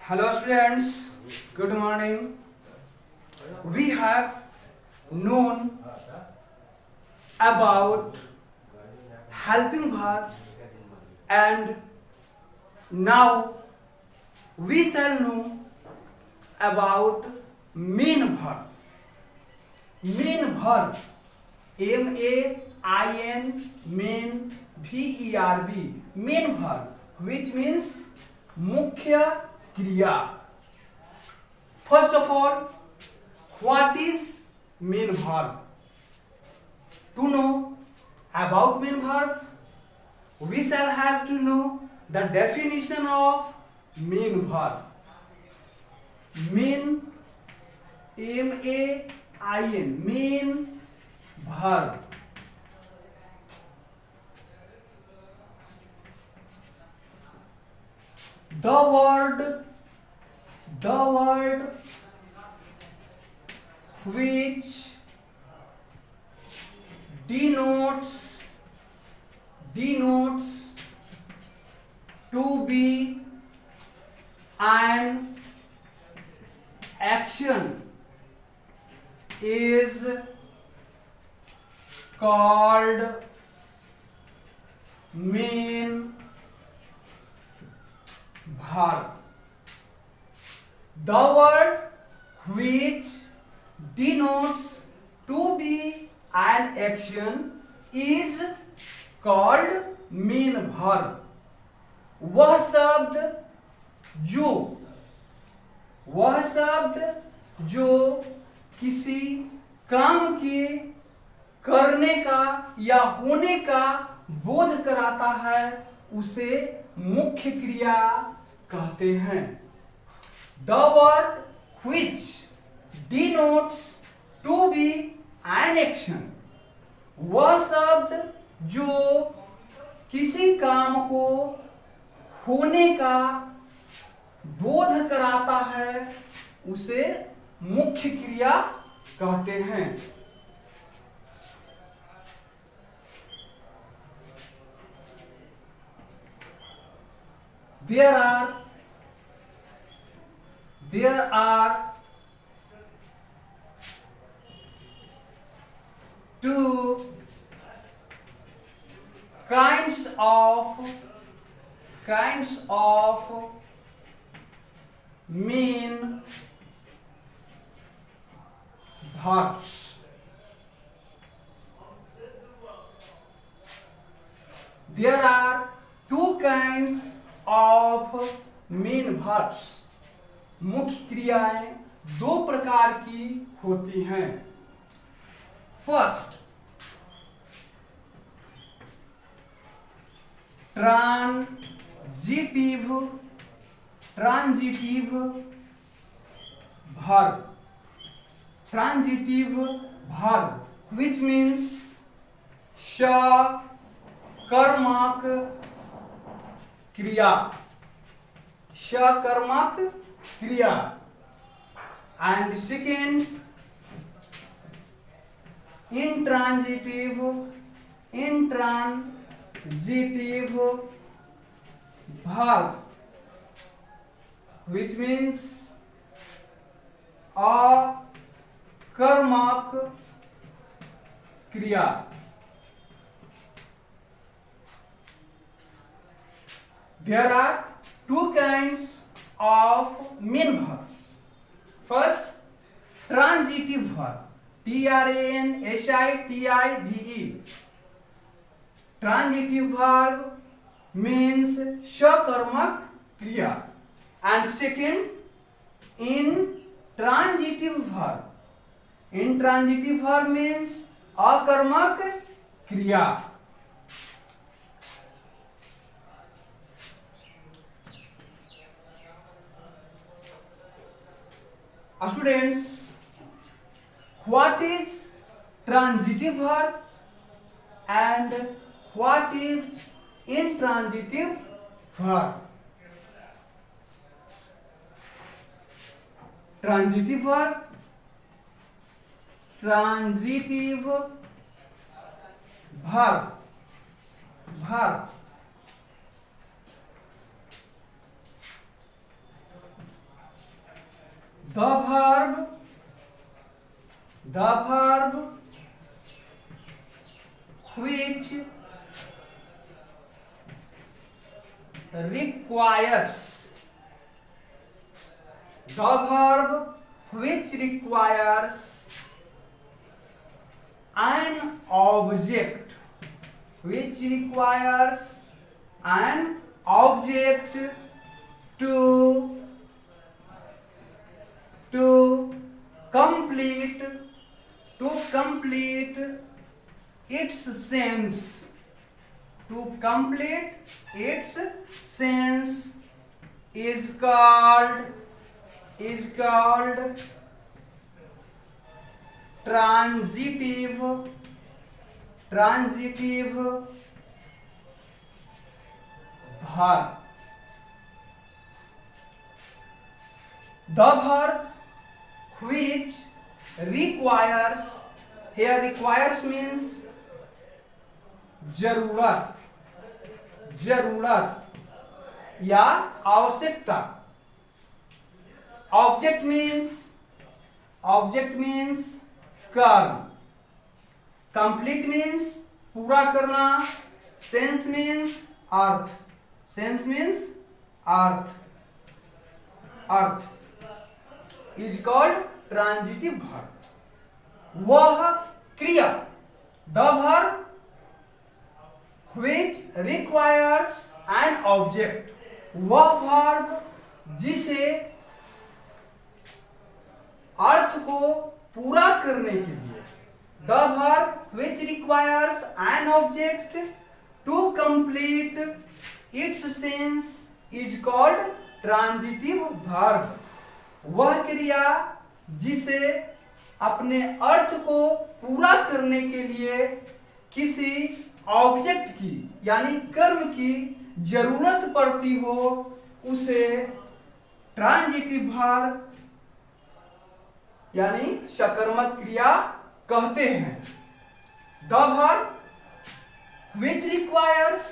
Hello students, good morning. We have known about helping verbs and now we shall know about main verb. Main verb, M-A-I-N, main, V-E-R-B, main verb, which means मुख्य क्रिया. First of all, what is main verb? To know about main verb, we shall have to know the definition of main verb. Main, M-A-I-N, main verb. The word which denotes to be an action is called main verb. The word which denotes to be an action is called main verb. वह शब्द जो किसी काम के करने का या होने का बोध कराता है उसे मुख्य क्रिया कहते हैं. The word which denotes to be an action, वह शब्द जो किसी काम को होने का बोध कराता है उसे मुख्य क्रिया कहते हैं. There are two kinds of main verbs. There are two kinds of main verbs. मुख्य क्रियाएं दो प्रकार की होती हैं. First, transitive verb, which means सकर्मक क्रिया. And second, intransitive verb, which means अकर्मक क्रिया. There are two kinds of main verbs. First, transitive verb, transitive. Transitive verb means सकर्मक क्रिया. And second, intransitive verb means अकर्मक क्रिया. Students, what is transitive verb and what is intransitive verb? Transitive verb The verb which requires, the verb which requires an object, which requires an object to complete its sense, to complete its sense is called transitive verb. The verb which requires, here requires means जरूरत या आवश्यकता. Object means कर्म. Complete means पूरा करना. Sense means earth. Is called transitive verb. वह क्रिया, the verb which requires an object, वह verb जिसे अर्थ को पूरा करने के लिए, the verb which requires an object to complete its sense is called transitive verb. वह क्रिया जिसे अपने अर्थ को पूरा करने के लिए किसी ऑब्जेक्ट की यानी कर्म की जरूरत पड़ती हो उसे ट्रांजिटिव वर्ब यानी सकर्मक क्रिया कहते हैं. The verb which requires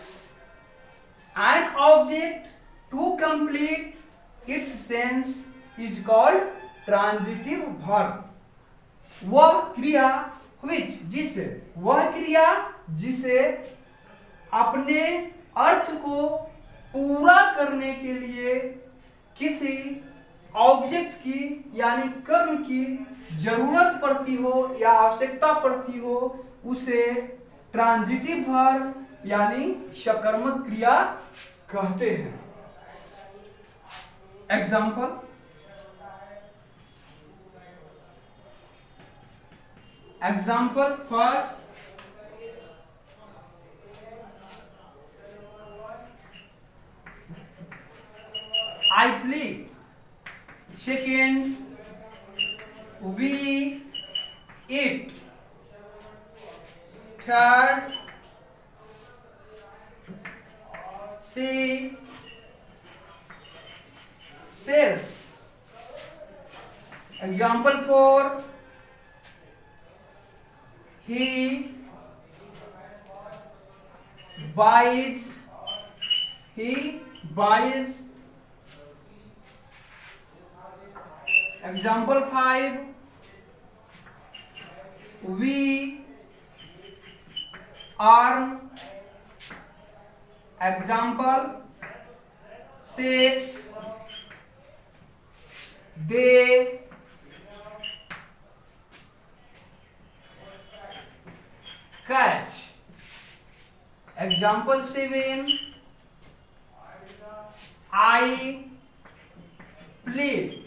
an object to complete its sense is called transitive verb. वह क्रिया which जिसे अपने अर्थ को पूरा करने के लिए किसी ऑब्जेक्ट की यानी कर्म की जरूरत पड़ती हो या आवश्यकता पड़ती हो उसे ट्रांजिटिव वर्ब यानी सकर्मक क्रिया कहते हैं. Example first, I play. Second, we eat. Third, she sells. Example 4, he buys. Example 5, we earn. Example 6, they catch. Example 7, I play.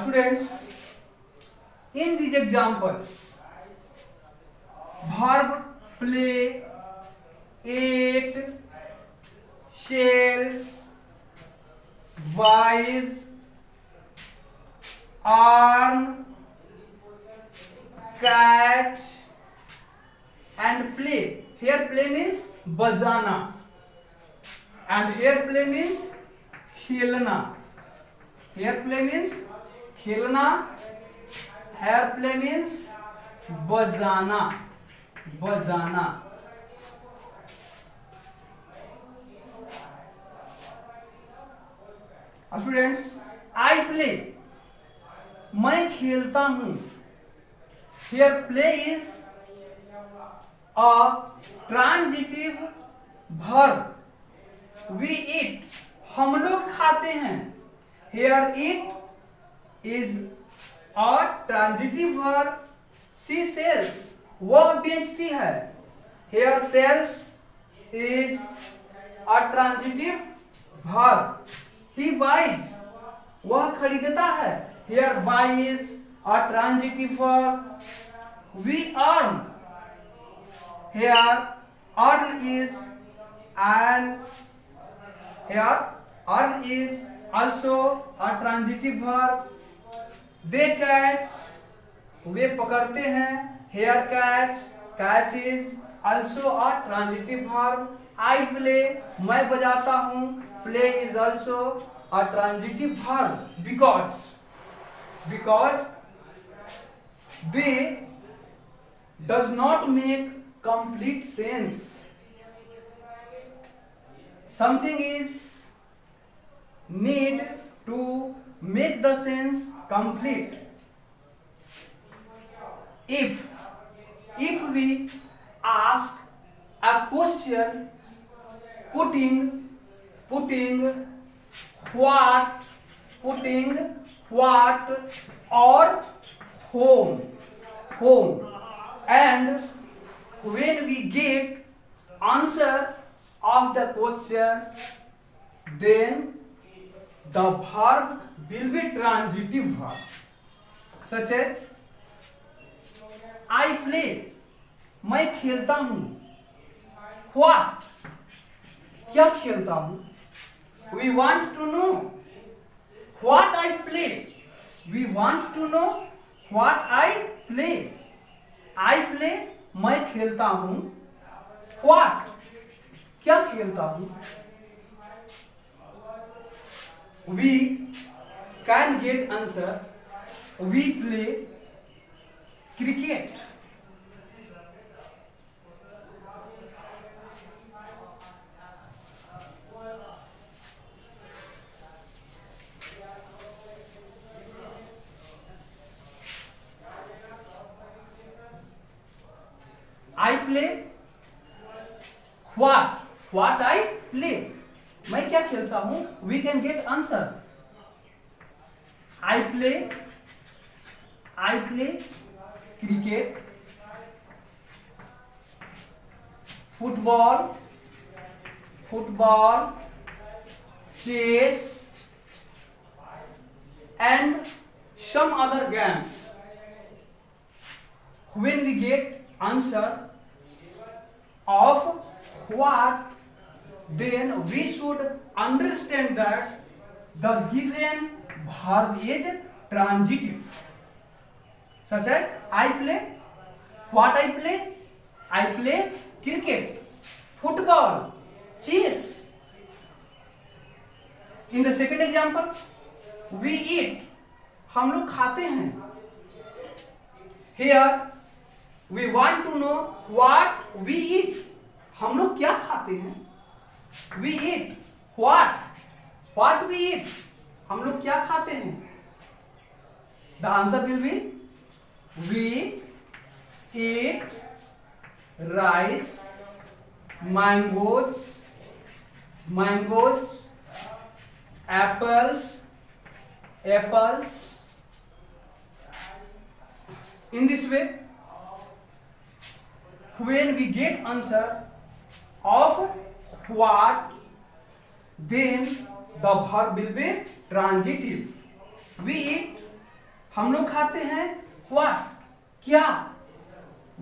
Students, in these examples, verb play, eat, sells, buys, earn, catch and play. Here play means bajana and here play means खेलना. Here play means खेलना, here play means बजाना. बजाना। Students, I play, मैं खेलता हूं। Here play is a transitive verb. We eat, हम लोग खाते हैं। Here eat is a transitive verb. She sells, वह बेचती है। Here sells is a transitive verb. He buys, वह खरीदता है। Here buy is a transitive verb. We earn, here earn is also a transitive verb. They catch, वे पकड़ते हैं। Here catch is also a transitive verb. I play, मैं बजाता हूँ। Play is also a transitive verb because they does not make complete sense. Something is need to make the sense complete. If we ask a question putting what or home, and when we get answer of the question, then the verb will be transitive verb. Such as I play, मैं खेलता हूं। What, क्या खेलता हूं। We want to know what I play. We want to know what I play. I play, मैं खेलता हूं। What, क्या खेलता हूं। We can get answer. We play cricket. I play what I play, मैं क्या खेलता हूं। We can get answer. I play cricket, football, chess, and some other games. When we get answer of what, then we should understand that the given verb is transitive. Such as I play, what I play, I play cricket, football, chess. In the second example, we eat, हम लोग खाते हैं। Here we want to know what we eat, हम लोग क्या खाते हैं। We eat what we eat, हम लोग क्या खाते हैं। The answer will be we eat rice, mangoes, apples. In this way, when we get answer of what, then the verb will be transitive. We eat, हम लोग खाते हैं। What, क्या।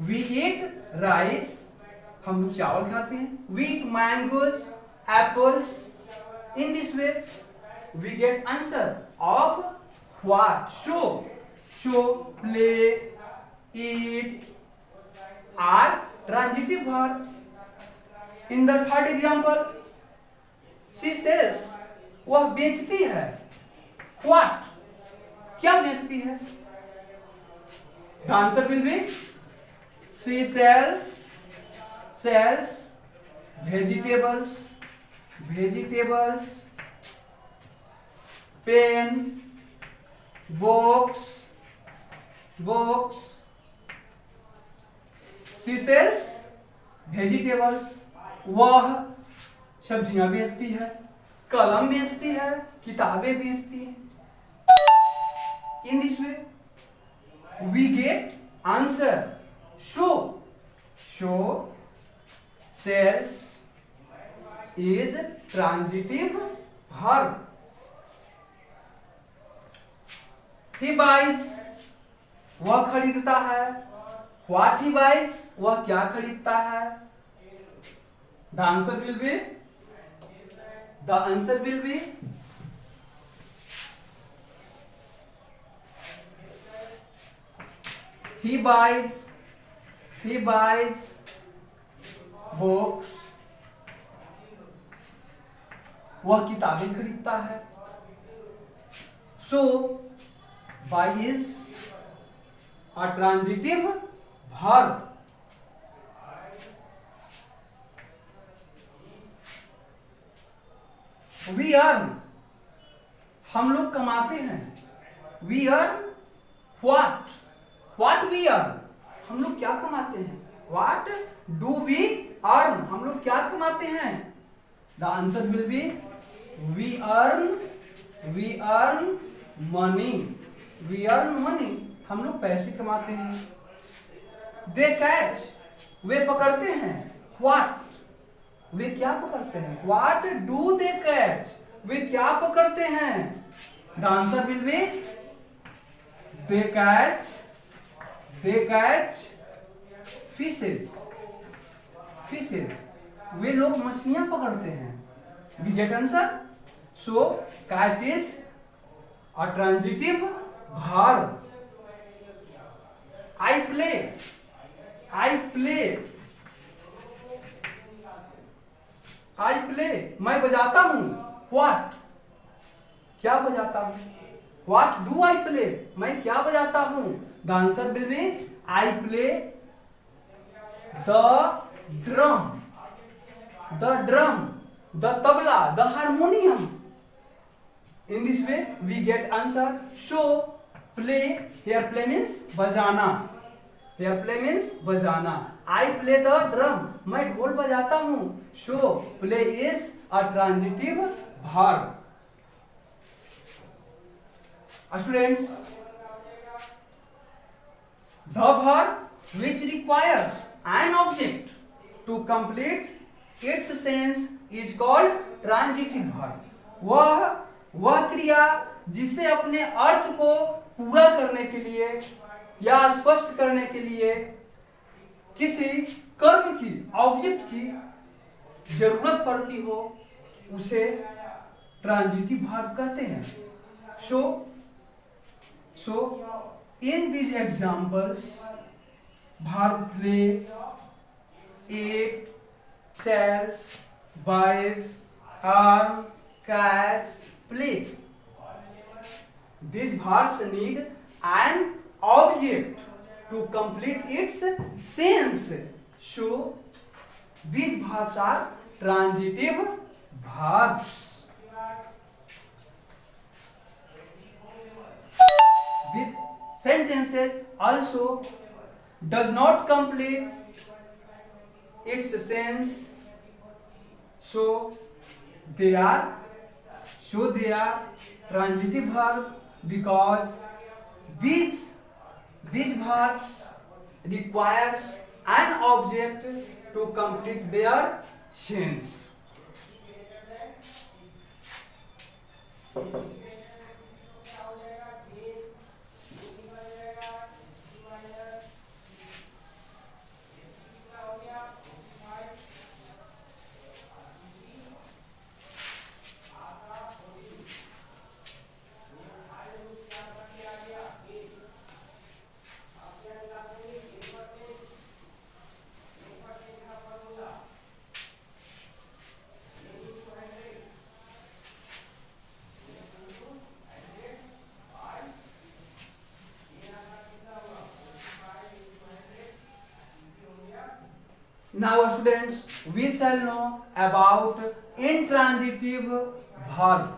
We eat rice, हम लोग चावल खाते हैं। We eat mangoes, apples. In this way, we get answer of what. So play, eat are transitive verb. In the third example, she sells, वह बेचती है। What, क्या बेचती है। The answer will be she sells cells, vegetables, pen, books, seashells, vegetables, वह सब्जियां बेचती है, कलम बेचती है, किताबें बेचती है। In this way we get answer. So sells is transitive verb. He buys, वह खरीदता है। What he buys, वह क्या खरीदता है। The answer will be he buys books, वह किताबें खरीदता है। So buy is a transitive verb. We earn, हम लोग कमाते हैं। We earn what we earn, हम लोग क्या कमाते हैं। What do we earn, हम लोग क्या कमाते हैं। The answer will be we earn money, हम लोग पैसे कमाते हैं। They catch, वे पकड़ते हैं। What, वे क्या पकड़ते हैं। What do they catch, वे क्या पकड़ते हैं। The answer will be they catch fishes, वे लोग मछलियां पकड़ते हैं। We get answer. So catch is a transitive verb. I play, मैं बजाता हूँ। What, क्या बजाता हूँ। What do I play, मैं क्या बजाता हूँ। The answer will be I play the drum, the tabla, the harmonium. In this way we get answer. So play, here play means बजाना, I play the drum, मैं ढोल बजाता हूँ। So play is a transitive verb. Students, the verb which requires an object to complete its sense is called transitive verb. वह क्रिया जिसे अपने अर्थ को पूरा करने के लिए या स्पष्ट करने के लिए किसी कर्म की, ऑब्जेक्ट की जरूरत पड़ती हो, उसे ट्रांजिटिव वर्ब कहते हैं। So in these examples, verb play, eat, sells, buys, earn, catch, play. These verbs need an object to complete its sense. So these verbs are transitive verbs. These sentences also does not complete its sense, so they are transitive verb, because these verbs requires an object to complete their sense. Now students, we shall know about intransitive verb.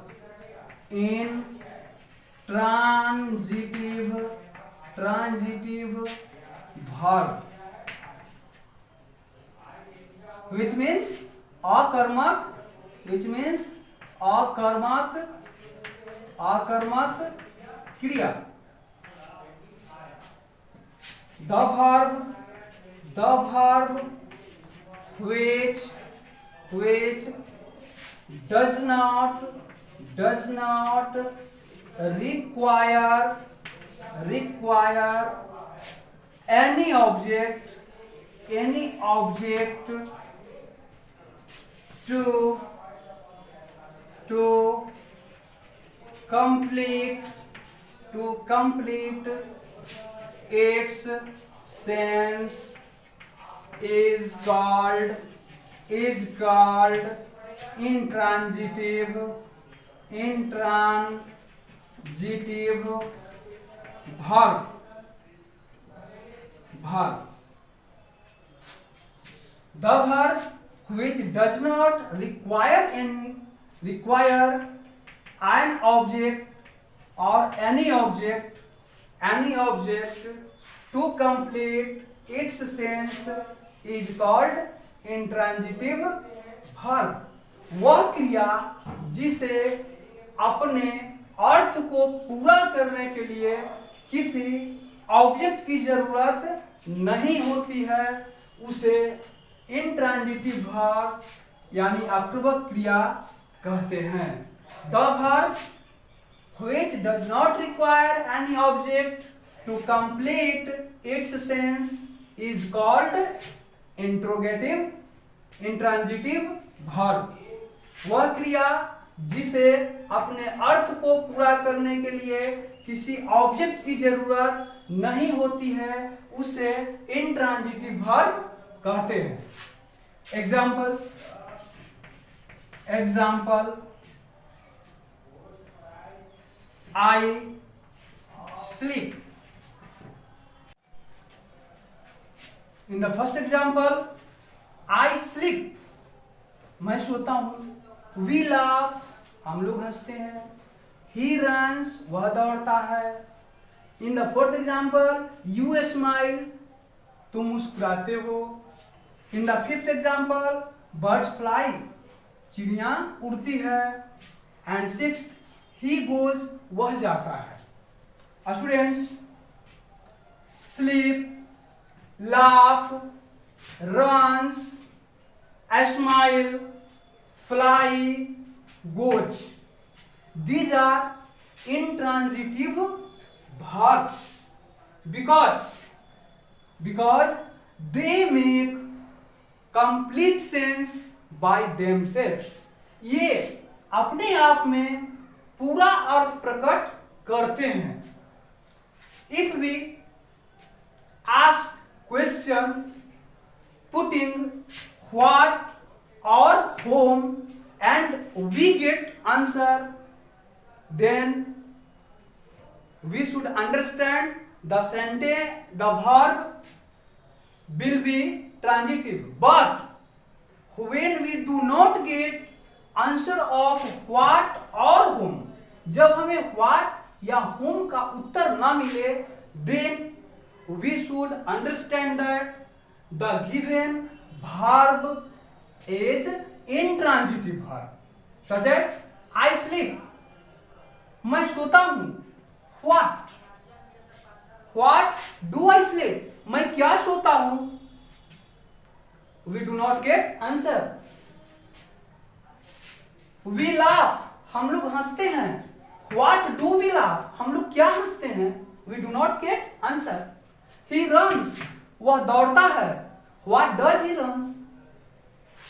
Transitive verb, which means अकर्मक, अकर्मक क्रिया. The verb which does not require any object to complete its sense is called intransitive verb. The verb which does not require an object or any object to complete its sense is called intransitive verb. वह क्रिया जिसे अपने अर्थ को पूरा करने के लिए किसी ऑब्जेक्ट की जरूरत नहीं होती है, उसे इंट्रांजिटिव वर्ब यानी अक्रियक क्रिया कहते हैं. The verb which does not require any object to complete its sense is called intransitive verb. वह क्रिया जिसे अपने अर्थ को पूरा करने के लिए किसी ऑब्जेक्ट की जरूरत नहीं होती है, उसे इंट्रांजिटिव वर्ब कहते हैं. Example I sleep. In the first example, I sleep, मैं सोता हूँ. We laugh, हम लोग हंसते हैं. He runs, वह दौड़ता है. In the fourth example, you smile, तुम मुस्कुराते हो. In the fifth example, birds fly, चिड़िया उड़ती है. And sixth, he goes, वह जाता है. Students, sleep, laugh, runs, smile, fly, goes. These are intransitive verbs because they make complete sense by themselves. ये अपने आप में पूरा अर्थ प्रकट करते हैं. If we ask question putting what or whom and we get answer, then we should understand the verb will be transitive. But when we do not get answer of what or whom, जब हमें what या whom का उत्तर ना मिले, then we should understand that the given verb is intransitive verb. Such as I sleep, मैं सोता हूँ. What do I sleep, मैं क्या सोता हूँ. We do not get answer. We laugh, हम लोग हंसते हैं. What do we laugh, हम लोग क्या हंसते हैं. We do not get answer. He runs, वह दौड़ता है. What does he runs,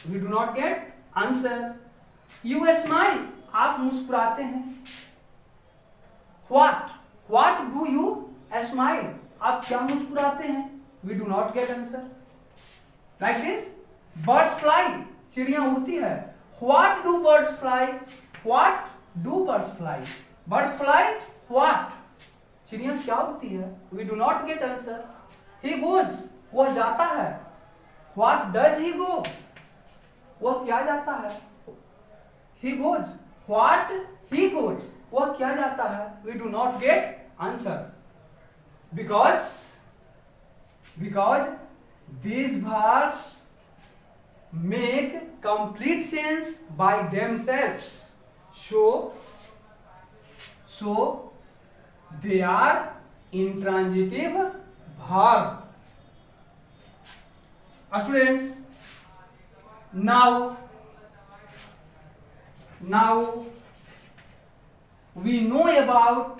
we do not get answer. You smile, आप मुस्कुराते हैं. What do you smile, आप क्या मुस्कुराते हैं. We do not get answer. Like this. Birds fly, चिड़िया उड़ती है. What do birds fly, what do birds fly, birds fly what, चिड़िया क्या उड़ती है. We do not get answer. He goes, वह जाता है. व्हाट डज ही गो, वह क्या जाता है, he goes, what he goes, वह क्या जाता है, we do not get answer because these verbs make complete sense by themselves, so they are intransitive verb. Students, now we know about,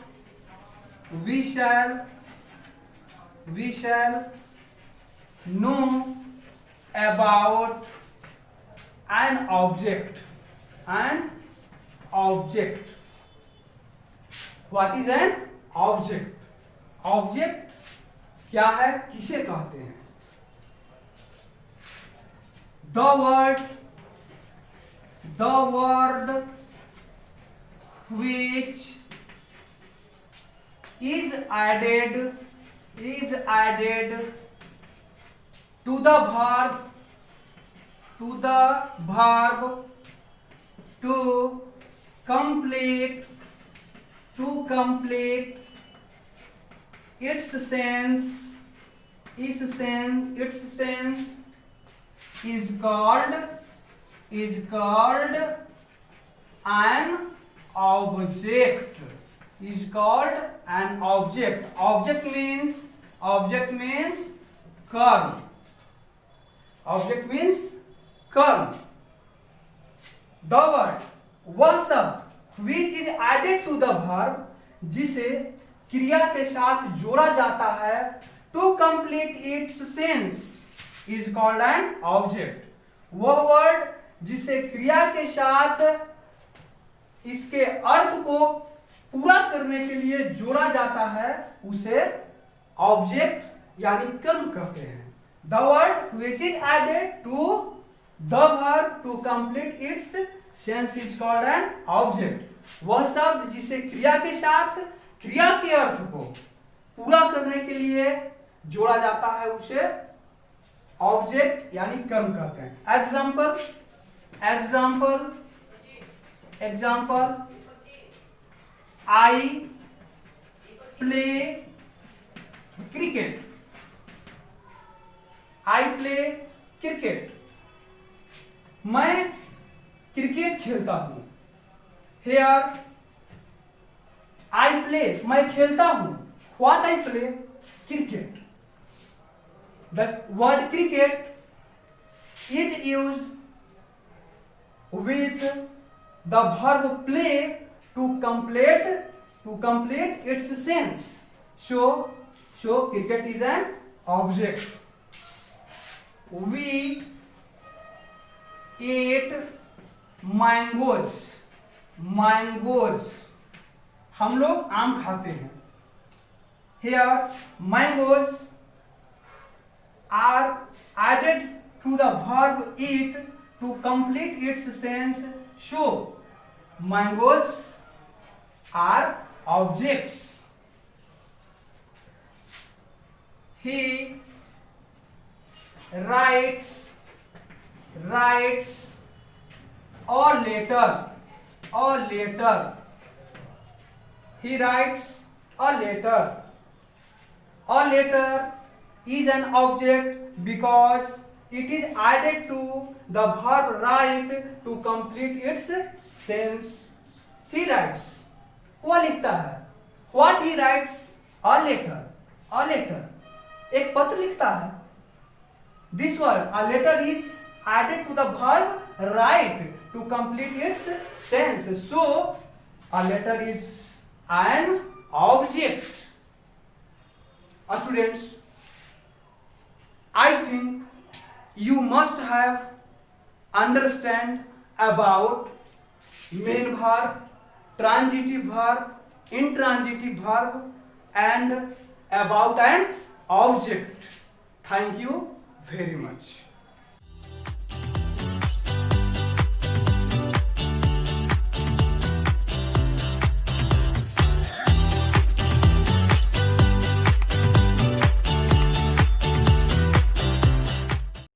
we shall know about an object. What is an object? Object क्या है, किसे कहते हैं? The word which is added to the verb to complete its sense is called an object. Object means कर्म. The word, वह शब्द, which is added to the verb, जिसे क्रिया के साथ जोड़ा जाता है, to complete its sense is called an object. वह वर्ड जिसे क्रिया के साथ इसके अर्थ को पूरा करने के लिए जोड़ा जाता है, उसे ऑब्जेक्ट यानी कर्म कहते हैं. The word which is added to the verb to complete its sense is called an object. वह शब्द जिसे क्रिया के साथ क्रिया के अर्थ को पूरा करने के लिए जोड़ा जाता है, उसे ऑब्जेक्ट यानी कर्म कहते हैं. Example I play cricket. मैं क्रिकेट खेलता हूं. Here I play, मैं खेलता हूं. What I play? Cricket. The word cricket is used with the verb play to complete its sense. So cricket is an object. We ate mangoes. हम लोग आम खाते हैं. Here mangoes are added to the verb eat to complete its sense. So mangoes are objects. He writes a letter. He writes a letter. A letter is an object because it is added to the verb write to complete its sense. He writes, वह लिखता है. What he writes? A letter. एक पत्र लिखता है. This word, a letter, is added to the verb write to complete its sense. So a letter is an object. Students, I think you must have understand about main verb, transitive verb, intransitive verb, and about an object. Thank you very much.